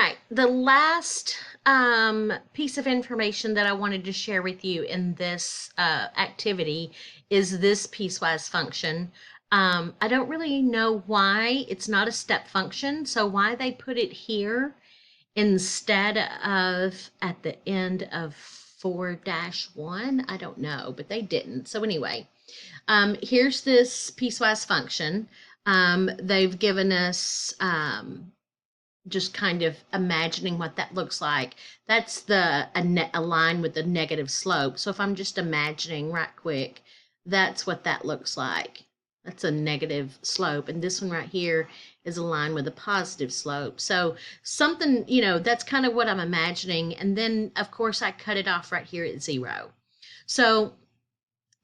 right, the last piece of information that I wanted to share with you in this activity is this piecewise function. I don't really know why it's not a step function, so why they put it here instead of at the end of 4-1, I don't know, but they didn't. So anyway, here's this piecewise function. They've given us just kind of imagining what that looks like. That's a line with a negative slope. So if I'm just imagining right quick, that's what that looks like. That's a negative slope. And this one right here is a line with a positive slope. So something, that's kind of what I'm imagining. And then, of course, I cut it off right here at 0. So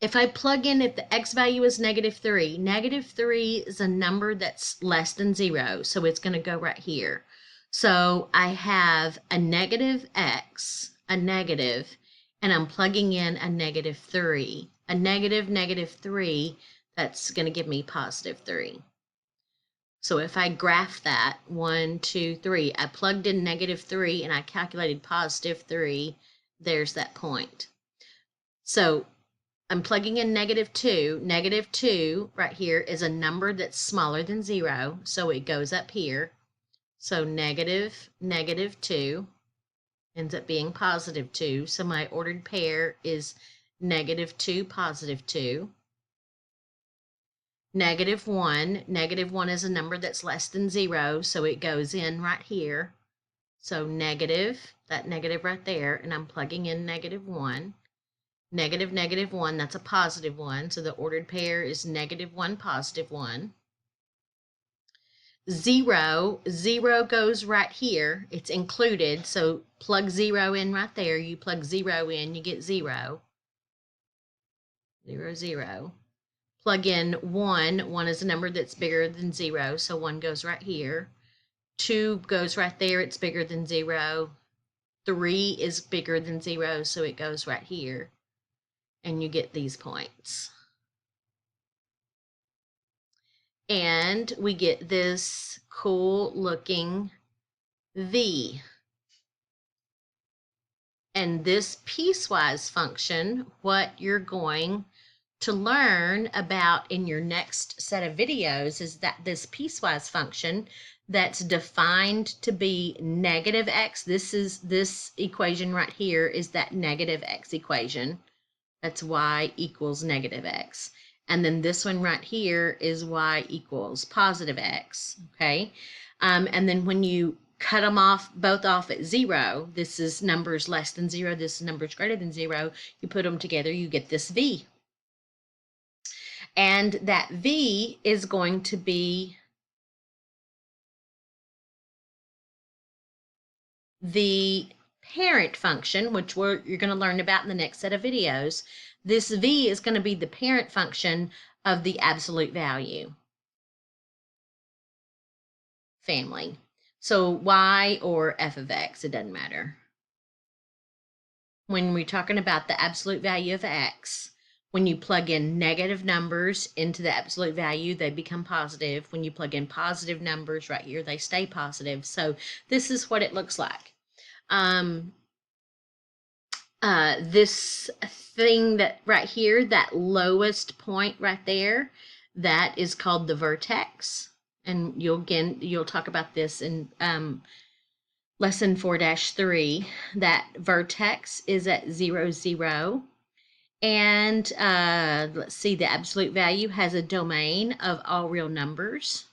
if I plug in, if the x value is -3, -3 is a number that's less than 0. So it's going to go right here. So I have a negative x, a negative, and I'm plugging in a -3. A -3, that's going to give me +3. So if I graph that, 1, 2, 3, I plugged in -3 and I calculated +3, there's that point. So I'm plugging in -2. -2 right here is a number that's smaller than 0, so it goes up here. So -2 ends up being +2. So my ordered pair is -2, +2. -1. -1 is a number that's less than 0, so it goes in right here. So negative, that negative right there, and I'm plugging in -1. -1, that's a +1, so the ordered pair is -1, +1. 0 goes right here. It's included, so plug 0 in right there. You plug 0 in, you get 0. 0, 0. Plug in 1. 1 is a number that's bigger than 0, so 1 goes right here. 2 goes right there, it's bigger than 0. 3 is bigger than 0, so it goes right here. And you get these points. And we get this cool looking V. And this piecewise function, what you're going to learn about in your next set of videos is that this piecewise function that's defined to be -x, this equation right here is that -x equation. That's y equals -x. And then this one right here is y equals +x, okay? And then when you cut them off, both off at 0, this is numbers less than 0, this is numbers greater than 0, you put them together, you get this V. And that V is going to be the parent function, which you're going to learn about in the next set of videos. This V is going to be the parent function of the absolute value family. So y or f of x, it doesn't matter. When we're talking about the absolute value of x, when you plug in negative numbers into the absolute value, they become positive. When you plug in positive numbers right here, they stay positive. So this is what it looks like. This thing that right here, that lowest point right there, that is called the vertex. And you'll talk about this in lesson 4-3. That vertex is at 0, 0. And let's see, the absolute value has a domain of all real numbers.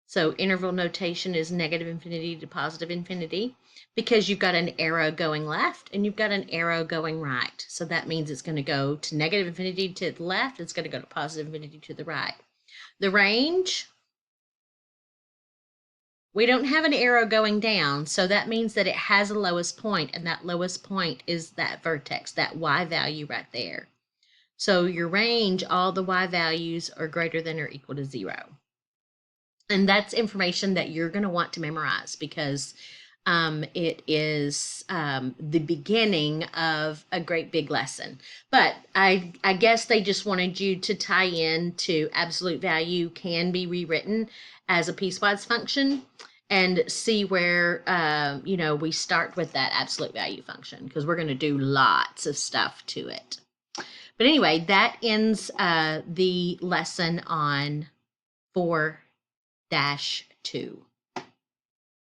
So interval notation is -infinity to +infinity, because you've got an arrow going left and you've got an arrow going right. So that means it's going to go to -infinity to the left, it's going to go to +infinity to the right. The range, we don't have an arrow going down, so that means that it has a lowest point, and that lowest point is that vertex, that y value right there. So your range, all the y values are greater than or equal to 0. And that's information that you're going to want to memorize, because it is the beginning of a great big lesson. But I guess they just wanted you to tie in to absolute value can be rewritten as a piecewise function. and see where, we start with that absolute value function, because we're going to do lots of stuff to it. But anyway, that ends the lesson on 4-2.